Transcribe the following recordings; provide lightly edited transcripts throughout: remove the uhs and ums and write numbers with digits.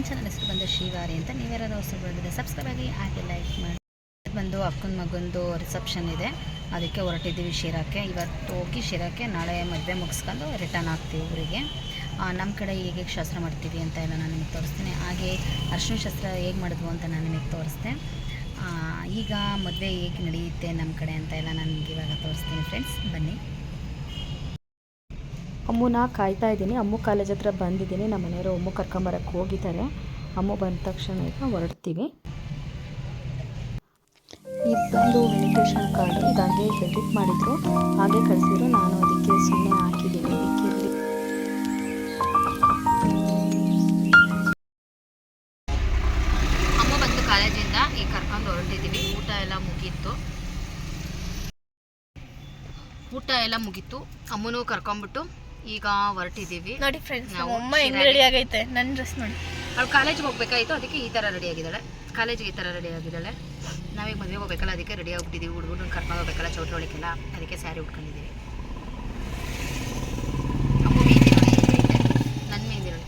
Channel ಹೆಸರು ಬಂದು ಶ್ರೀವಾರಿ ಅಂತ. ನೀವ್ಯಾರು ಹೊಸ ಬಂದಿದೆ ಸಬ್ಸ್ಕ್ರೈಬ್ ಆಗಿ ಹಾಗೆ ಲೈಕ್ ಮಾಡಿ. ಬಂದು ಅಕ್ಕನ ಮಗಂದು ರಿಸೆಪ್ಷನ್ ಇದೆ, ಅದಕ್ಕೆ ಹೊರಟಿದ್ದೀವಿ ಶಿರಾಕ್ಕೆ. ಇವತ್ತು ಹೋಗಿ ಶಿರಾಕ್ಕೆ, ನಾಳೆ ಮದುವೆ ಮುಗಿಸ್ಕೊಂಡು ರಿಟರ್ನ್ ಆಗ್ತೀವಿ ಊರಿಗೆ. ನಮ್ಮ ಕಡೆ ಹೇಗೆ ಶಾಸ್ತ್ರ ಮಾಡ್ತೀವಿ ಅಂತ ಎಲ್ಲ ನಾನು ನಿಮಗೆ ತೋರಿಸ್ತೀನಿ. ಹಾಗೆ ಅರಿಶಿನ ಶಾಸ್ತ್ರ ಹೇಗೆ ಮಾಡಿದ್ವು ಅಂತ ನಾನು ನಿಮಗೆ ತೋರಿಸ್ದೆ. ಈಗ ಮದುವೆ ಹೇಗೆ ನಡೆಯುತ್ತೆ ನಮ್ಮ ಕಡೆ ಅಂತ ಎಲ್ಲ ನಾನು ನಿಮಗೆ ಇವಾಗ ತೋರಿಸ್ತೀನಿ ಫ್ರೆಂಡ್ಸ್, ಬನ್ನಿ. ಅಮ್ಮನ ಕಾಯ್ತಾ ಇದ್ದೀನಿ. ಅಮ್ಮು ಕಾಲೇಜ್ ಹತ್ರ ಬಂದಿದ್ದೀನಿ. ನಮ್ಮ ಮನೆಯವರು ಅಮ್ಮು ಕರ್ಕೊಂಬರಕ್ಕೆ ಹೋಗಿದ್ದಾರೆ. ಅಮ್ಮು ಬಂದ ತಕ್ಷಣ ಈಗ ಹೊರಡ್ತೀವಿ. ಇದೊಂದು ಇನ್ವಿಟೇಷನ್ ಕಾರ್ಡ್, ಇದಾಗೆ ಎಡಿಟ್ ಮಾಡಿದ್ರು, ಹಾಗೆ ಕಳಿಸಿದ್ರು. ನಾನು ಅದಕ್ಕೆ ಸುಮ್ಮನೆ ಹಾಕಿದ್ದೀನಿ ವಿಕಿಯಲ್ಲಿ. ಅಮ್ಮ ಬಂದು ಕಾಲೇಜಿಂದ ಈಗ ಕರ್ಕೊಂಡು ಹೊರಟಿದ್ದೀವಿ. ಊಟ ಎಲ್ಲ ಮುಗೀತು. ಅಮ್ಮನೂ ಕರ್ಕೊಂಡ್ಬಿಟ್ಟು ಈಗ ಹೊರಟಿದ್ದೀವಿ. ನೋಡಿ ಫ್ರೆಂಡ್ಸ್, ಅಮ್ಮ ಹೆಂಗ್ ರೆಡಿ ಆಗೈತೆ. ನನ್ನ ಡ್ರೆಸ್ ನೋಡಿ. ಅವಳು ಕಾಲೇಜ್ಗೆ ಹೋಗ್ಬೇಕಾಯ್ತು, ಅದಕ್ಕೆ ಈ ಥರ ರೆಡಿ ಆಗಿದ್ದಾಳೆ. ಕಾಲೇಜಿಗೆ ಈ ಥರ ರೆಡಿ ಆಗಿದ್ದಾಳೆ. ನಾವೀಗ ಮದುವೆಗೆ ಹೋಗ್ಬೇಕಲ್ಲ, ಅದಕ್ಕೆ ರೆಡಿ ಆಗಿಬಿಟ್ಟಿದ್ದೀವಿ. ಹುಡುಗನ ಕರ್ಕೊಂಡು ಹೋಗ್ಬೇಕಲ್ಲ ಚೌಟ್ರಿ ಒಳಗೆಲ್ಲ, ಅದಕ್ಕೆ ಸ್ಯಾರಿ ಉಟ್ಕೊಂಡಿದ್ದೀವಿ. ಅಮ್ಮ ಮೇಂದಿ ನೋಡಿ, ನನ್ನ ಮೇಂದಿ ನೋಡಿ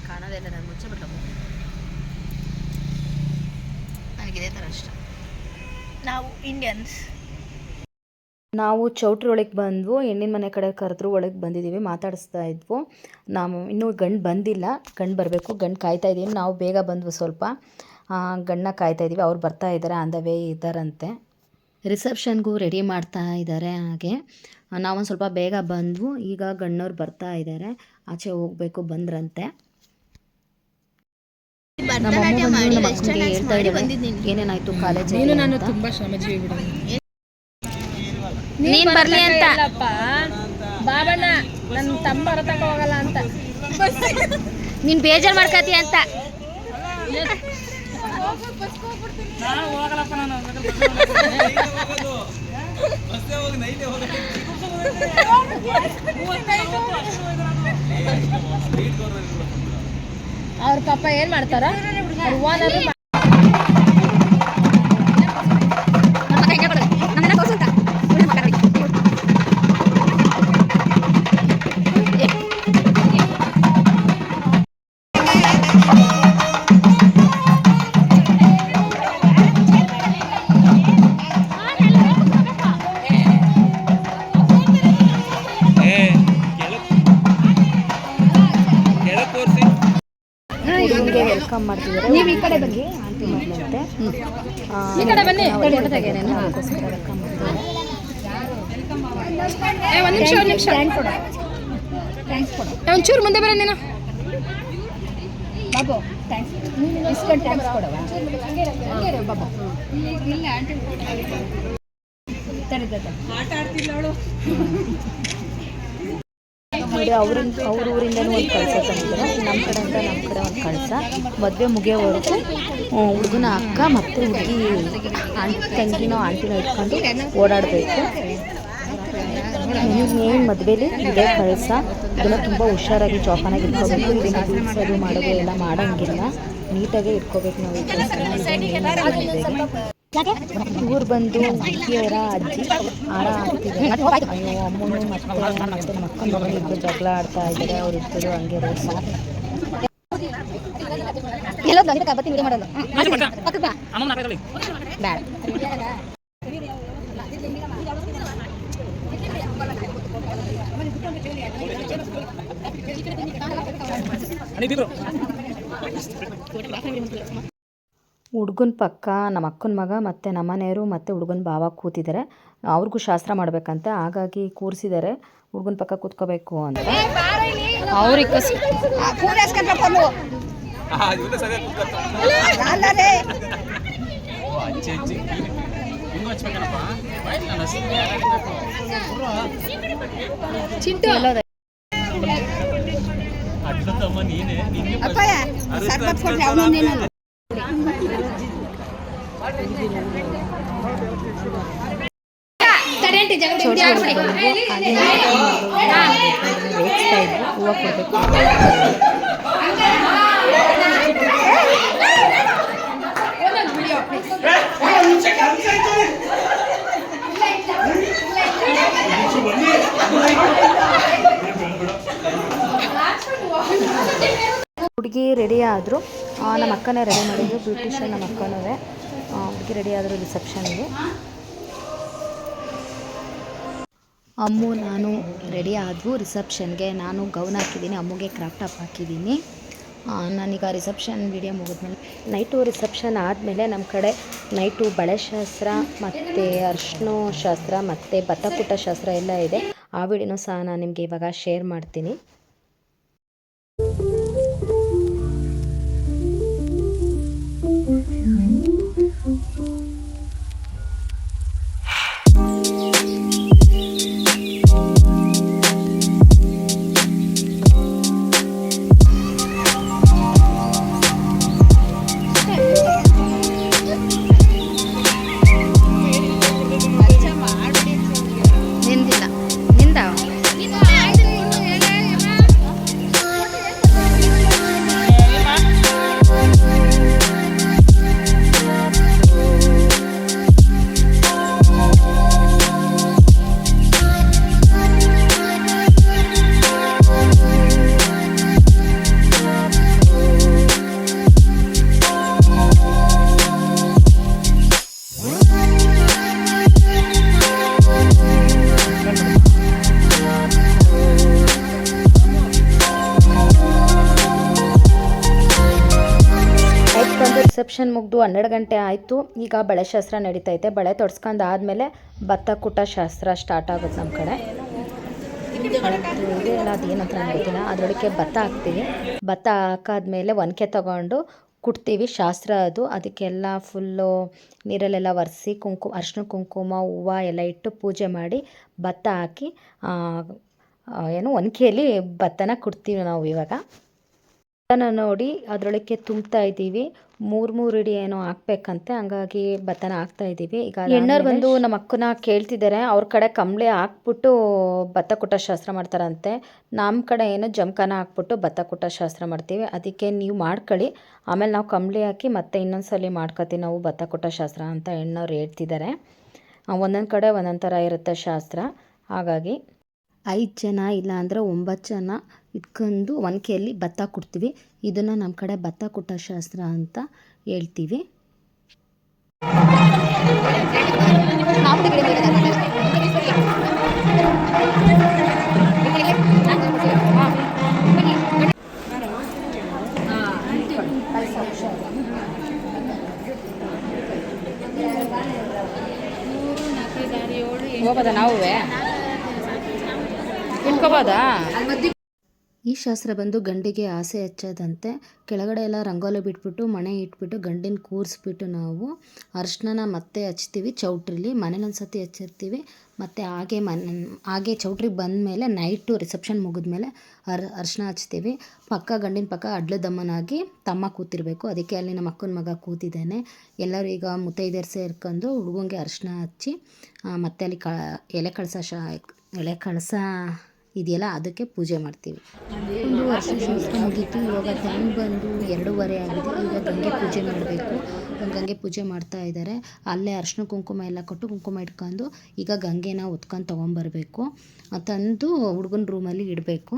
ಕಾಣೋದೆಲ್ಲ. ನಾನು ಮುಂಚೆ ಬಿಟ್ಟು ನನಗಿದೆ ಥರ ಅಷ್ಟ. ನಾವು ಇಂಡಿಯನ್ಸ್. ನಾವು ಚೌಟ್ರಿ ಒಳಗೆ ಬಂದ್ವು. ಹೆಣ್ಣಿನ ಮನೆ ಕಡೆ ಕರೆದ್ರು, ಒಳಗೆ ಬಂದಿದ್ದೀವಿ. ಮಾತಾಡಿಸ್ತಾ ಇದ್ವು. ನಾವು ಇನ್ನೂ ಗಂಡು ಬಂದಿಲ್ಲ, ಗಂಡು ಬರಬೇಕು. ಗಂಡು ಕಾಯ್ತಾ ಇದ್ದೀವಿ. ನಾವು ಬೇಗ ಬಂದ್ವು, ಸ್ವಲ್ಪ ಗಂಡನ್ನ ಕಾಯ್ತಾ ಇದ್ದೀವಿ. ಅವ್ರು ಬರ್ತಾ ಇದ್ದಾರೆ, ಆನ್ ದ ವೇ ಇದ್ದಾರಂತೆ. ರಿಸೆಪ್ಷನ್ಗೂ ರೆಡಿ ಮಾಡ್ತಾ ಇದ್ದಾರೆ. ಹಾಗೆ ನಾವೊಂದು ಸ್ವಲ್ಪ ಬೇಗ ಬಂದ್ವು. ಈಗ ಗಂಡನವ್ರು ಬರ್ತಾ ಇದ್ದಾರೆ, ಆಚೆ ಹೋಗಬೇಕು, ಬಂದ್ರಂತೆ. ಹೇಳ್ತಾ ಇದ್ದಾರೆ ಏನೇನಾಯಿತು ಕಾಲೇಜಲ್ಲಿ. ನಾನು ತುಂಬ ಶ್ರಮಜೀವಿ ಬಿಡು. ನೀನು ಬರಲಿ ಅಂತ ಬಾಬಣ್ಣ ನನ್ನ ತಮ್ಮ ಬರತಕ್ಕ ಹೋಗಲ್ಲ ಅಂತ ನೀನು ಬೇಜಾರು ಮಾಡ್ಕತಿ ಅಂತ. ಅವ್ರ ಪಾಪ ಏನ್ ಮಾಡ್ತಾರ, ಹುಡುಗನಿಗೆ ವೆಲ್ಕಮ್ ಮಾಡ್ತಿದ್ದಾರೆ. ನೀವು ಈ ಕಡೆ ಬನ್ನಿ, ಆಂಟಿ ಮಗಳಂತೆ. ಈ ಕಡೆ ಬನ್ನಿ, ಅದಕ್ಕೋಸ್ಕರ ವೆಲ್ಕಮ್ ಮಾಡ್ತಿದ್ದಾರೆ. ಒಂಚೂರು ಮುಂದೆ ಬರ ನೀನು ಬಾಬು. ಥ್ಯಾಂಕ್ಸ್, ಇಸ್ಕೊಂಡು ಥ್ಯಾಂಕ್ಸ್ ಕೊಡವ ಬಾಬು. ಆಟ ಆಡ್ತಿಲ್ಲ ಅವಳು. ನೋಡಿ, ಅವ್ರ ಊರಿಂದನೂ ಒಂದು ಕಳಸ ತಂದಿದ್ದಾರೆ. ನಮ್ಮ ಕಡೆ ಅಂತ ನಮ್ಮ ಕಡೆ ಒಂದು ಕಳಸ. ಮದುವೆ ಮುಗಿಯೋವರೆಗೂ ಹುಡುಗನ ಅಕ್ಕ ಮತ್ತು ಹುಡುಗಿ ತಂಗಿನೋ ಆಂಟಿನೋ ಇಟ್ಕೊಂಡು ಓಡಾಡಬೇಕು. ಮೇನ್ ಮದುವೆಲಿ ಇದೇ ಕಳಸ. ಇದನ್ನು ತುಂಬ ಹುಷಾರಾಗಿ ಜೋಪಾನಾಗಿ ಇಟ್ಕೋಬೇಕು. ಇದನ್ನು ಬೀಳ್ಸೋದು ಮಾಡೋದು ಎಲ್ಲ ಮಾಡೋಂಗಿಲ್ಲ, ನೀಟಾಗೆ ಇಟ್ಕೋಬೇಕು ನಾವು. ಇವ್ರು ಬಂದು ಹುಡುಗಿಯರ ಅಜ್ಜಿ ಹಾರ ಹಾಕ್ತಿದ್ದಾರೆ. ಅಯ್ಯೋ, ಅಮ್ಮನು ಮತ್ತೆ ಮಕ್ಕಳು ಇಬ್ಬರು ಜಗಳ ಆಡ್ತಾ ಇದ್ದಾರೆ. ಅವ್ರು ಇಬ್ಬರು ಹಂಗೆ ರೋಸ್ ಹುಡುಗನ ಪಕ್ಕ ನಮ್ಮ ಅಕ್ಕನ ಮಗ ಮತ್ತು ನಮ್ಮ ಮನೆಯವರು ಮತ್ತು ಹುಡುಗನ ಭಾವ ಕೂತಿದ್ದಾರೆ. ಅವ್ರಿಗೂ ಶಾಸ್ತ್ರ ಮಾಡಬೇಕಂತ, ಹಾಗಾಗಿ ಕೂರಿಸಿದ್ದಾರೆ. ಹುಡುಗನ ಪಕ್ಕ ಕೂತ್ಕೋಬೇಕು ಅಂತ. ಅವ್ರಿಗೆ ಹೂವು ಕೊಡಬೇಕು. ಹುಡುಗಿ ರೆಡಿ ಆದರು. ನಮ್ಮ ಅಕ್ಕನೇ ರೆಡಿ ಮಾಡಿದ್ದು, ಬ್ಯೂಟಿಷಿಯನ್ ನಮ್ಮ ಅಕ್ಕನವೇ. ಹುಡುಗಿ ರೆಡಿ ಆದರು ರಿಸೆಪ್ಷನ್ಗೆ. ಅಮ್ಮು ನಾನು ರೆಡಿ ಆದವು ರಿಸೆಪ್ಷನ್ಗೆ. ನಾನು ಗೌನ್ ಹಾಕಿದ್ದೀನಿ, ಅಮ್ಮಗೆ ಕ್ರಾಪ್ ಟಾಪ್ ಹಾಕಿದ್ದೀನಿ. ನಾನೀಗ ರಿಸೆಪ್ಷನ್ ವೀಡಿಯೋ ಮುಗಿದ್ಮೇಲೆ ನೈಟು ರಿಸೆಪ್ಷನ್ ಆದಮೇಲೆ ನಮ್ಮ ಕಡೆ ನೈಟು ಬಳೆ ಶಾಸ್ತ್ರ ಮತ್ತು ಅರ್ಶಿನ ಶಾಸ್ತ್ರ ಮತ್ತು ಭತ್ತ ಶಾಸ್ತ್ರ ಎಲ್ಲ ಇದೆ. ಆ ವಿಡಿಯೋನೂ ಸಹ ನಾನು ನಿಮಗೆ ಇವಾಗ ಶೇರ್ ಮಾಡ್ತೀನಿ. ರಿಸೆಪ್ಷನ್ ಮುಗಿದು 12 ಗಂಟೆ ಆಯಿತು. ಈಗ ಬಳೆ ಶಾಸ್ತ್ರ ನಡೀತೈತೆ. ಬಳೆ ತೊಡ್ಸ್ಕೊಂಡು ಆದಮೇಲೆ ಭತ್ತ ಕುಟ ಶಾಸ್ತ್ರ ಸ್ಟಾರ್ಟ್ ಆಗುತ್ತೆ ನಮ್ಮ ಕಡೆ. ಇದೆಲ್ಲ ಅದೇನಂತ ನನಗೆ ಗೊತ್ತಿಲ್ಲ. ಅದರೊಳಗೆ ಭತ್ತ ಹಾಕ್ತೀವಿ. ಭತ್ತ ಹಾಕಾದ್ಮೇಲೆ ಒನಕೆ ತಗೊಂಡು ಕುಟ್ತೀವಿ. ಶಾಸ್ತ್ರ ಅದು. ಅದಕ್ಕೆಲ್ಲ ಫುಲ್ಲು ನೀರಲ್ಲೆಲ್ಲ ಒರೆಸಿ ಅರಿಶಿನ ಕುಂಕುಮ ಹೂವು ಎಲ್ಲ ಇಟ್ಟು ಪೂಜೆ ಮಾಡಿ ಭತ್ತ ಹಾಕಿ ಒನಕೆಯಲ್ಲಿ ಭತ್ತನ ಕುಟ್ತೀವಿ ನಾವು ಇವಾಗ. ಭತ್ತನ ನೋಡಿ ಅದರೊಳಗೆ ತುಂಬ್ತಾ ಇದ್ದೀವಿ. 3 ಇಡಿ ಏನೋ ಹಾಕ್ಬೇಕಂತೆ, ಹಂಗಾಗಿ ಭತ್ತನ ಹಾಕ್ತಾ ಇದ್ದೀವಿ. ಈಗ ಎಣ್ಣರು ಬಂದು ನಮ್ಮ ಅಕ್ಕನ ಕೇಳ್ತಿದ್ದಾರೆ. ಅವ್ರ ಕಡೆ ಕಂಬಳಿ ಹಾಕ್ಬಿಟ್ಟು ಭತ್ತ ಕುಟ ಶಾಸ್ತ್ರ ಮಾಡ್ತಾರಂತೆ. ನಮ್ಮ ಕಡೆ ಏನು ಜಮಖಾನ ಹಾಕ್ಬಿಟ್ಟು ಭತ್ತ ಕುಟ ಶಾಸ್ತ್ರ ಮಾಡ್ತೀವಿ. ಅದಕ್ಕೆ ನೀವು ಮಾಡ್ಕೊಳ್ಳಿ, ಆಮೇಲೆ ನಾವು ಕಂಬಳಿ ಹಾಕಿ ಮತ್ತೆ ಇನ್ನೊಂದ್ಸಲಿ ಮಾಡ್ಕೊತೀವಿ ನಾವು ಭತ್ತ ಕುಟ ಶಾಸ್ತ್ರ ಅಂತ ಎಣ್ಣವ್ರು ಹೇಳ್ತಿದ್ದಾರೆ. ಒಂದೊಂದು ಕಡೆ ಒಂದೊಂದು ಥರ ಇರುತ್ತೆ ಶಾಸ್ತ್ರ. ಹಾಗಾಗಿ 5 ಜನ ಇಲ್ಲ ಅಂದರೆ 9 ಜನ ಇಟ್ಕೊಂಡು ಒನಕೆಯಲ್ಲಿ ಭತ್ತ ಕುಟ್ತೀವಿ. ಇದನ್ನು ನಮ್ಮ ಕಡೆ ಭತ್ತ ಕುಟ ಶಾಸ್ತ್ರ ಅಂತ ಹೇಳ್ತೀವಿ. ಹೋಗೋದ ನಾವುವೇ ಇಟ್ಕೋಬೋದಾ? ಈ ಶಾಸ್ತ್ರ ಬಂದು ಗಂಡಿಗೆ ಆಸೆ ಹಚ್ಚೋದಂತೆ. ಕೆಳಗಡೆ ಎಲ್ಲ ರಂಗೋಲಿ ಬಿಟ್ಬಿಟ್ಟು ಮಣೆ ಇಟ್ಬಿಟ್ಟು ಗಂಡಿನ ಕೂರಿಸ್ಬಿಟ್ಟು ನಾವು ಅರ್ಶಿನ ಮತ್ತೆ ಹಚ್ತೀವಿ ಚೌಟ್ರಿಲಿ. ಮನೇಲಿ ಒಂದು ಸತಿ ಹಚ್ಚಿರ್ತೀವಿ. ಮತ್ತು ಹಾಗೆ ಚೌಟ್ರಿಗೆ ಬಂದಮೇಲೆ ನೈಟು ರಿಸೆಪ್ಷನ್ ಮುಗಿದ್ಮೇಲೆ ಅರ್ಶಿನ ಹಚ್ತೀವಿ. ಗಂಡಿನ ಪಕ್ಕ ಅಡ್ಲದಮ್ಮನಾಗಿ ತಮ್ಮ ಕೂತಿರ್ಬೇಕು. ಅದಕ್ಕೆ ಅಲ್ಲಿ ನಮ್ಮ ಅಕ್ಕನ ಮಗ ಕೂತಿದ್ದಾನೆ. ಎಲ್ಲರೂ ಈಗ ಮುತ್ತೈದೆಯರು ಸೇರ್ಕೊಂಡು ಹುಡುಗಂಗೆ ಅರ್ಶಿನ ಹಚ್ಚಿ ಮತ್ತೆ ಅಲ್ಲಿ ಎಲೆ ಕಳಸ ಇದೆಯಲ್ಲ ಅದಕ್ಕೆ ಪೂಜೆ ಮಾಡ್ತೀವಿ. ಒಂದು ಅರ್ಶಿನ ಶಾಸ್ತ್ರ ಮುಗೀತು. ಇವಾಗ ಟೈಮ್ ಬಂದು 2:30 ಆಗಿದೆ. ಈಗ ಗಂಗೆ ಪೂಜೆ ಮಾಡಬೇಕು. ಗಂಗೆ ಪೂಜೆ ಮಾಡ್ತಾ ಇದ್ದಾರೆ. ಅಲ್ಲೇ ಅರ್ಶಿನ ಕುಂಕುಮ ಎಲ್ಲ ಕೊಟ್ಟು ಕುಂಕುಮ ಇಟ್ಕೊಂಡು ಈಗ ಗಂಗೆನ ಹೊತ್ಕೊಂಡು ತೊಗೊಂಬರ್ಬೇಕು. ತಂದು ಹುಡುಗನ ರೂಮಲ್ಲಿ ಇಡಬೇಕು.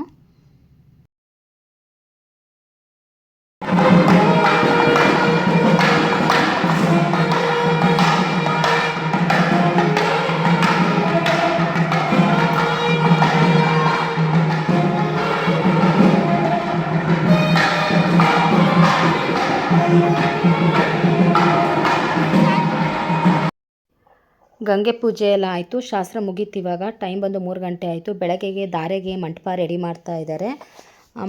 ಗಂಗೆ ಪೂಜೆ ಎಲ್ಲ ಆಯಿತು. ಶಾಸ್ತ್ರ ಮುಗೀತು. ಇವಾಗ ಟೈಮ್ ಬಂದು 3 ಗಂಟೆ ಆಯಿತು. ಬೆಳಗ್ಗೆಗೆ ಧಾರೆಗೆ ಮಂಟಪ ರೆಡಿ ಮಾಡ್ತಾ ಇದ್ದಾರೆ.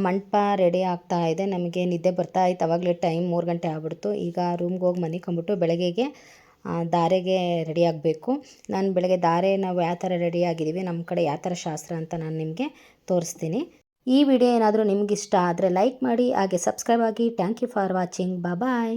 ಮಂಟಪ ರೆಡಿ ಆಗ್ತಾ ಇದೆ. ನಮಗೆ ನಿದ್ದೆ ಬರ್ತಾ ಇತ್ತು. ಆವಾಗಲೇ ಟೈಮ್ 3 ಗಂಟೆ ಆಗ್ಬಿಡ್ತು. ಈಗ ರೂಮ್ಗೆ ಹೋಗಿ ಮನಿಕೊಂಬಿಟ್ಟು ಬೆಳಗ್ಗೆಗೆ ಧಾರೆಗೆ ರೆಡಿ ಆಗಬೇಕು. ನಾನು ಬೆಳಗ್ಗೆ ಧಾರೆ ನಾವು ಯಾವ ಥರ ರೆಡಿ ಆಗಿದ್ದೀವಿ, ನಮ್ಮ ಕಡೆ ಯಾವ ಥರ ಶಾಸ್ತ್ರ ಅಂತ ನಾನು ನಿಮಗೆ ತೋರಿಸ್ತೀನಿ. ಈ ವಿಡಿಯೋ ಏನಾದರೂ ನಿಮ್ಗೆ ಇಷ್ಟ ಆದರೆ ಲೈಕ್ ಮಾಡಿ, ಹಾಗೆ ಸಬ್ಸ್ಕ್ರೈಬ್ ಆಗಿ. Thank you for watching. Bye.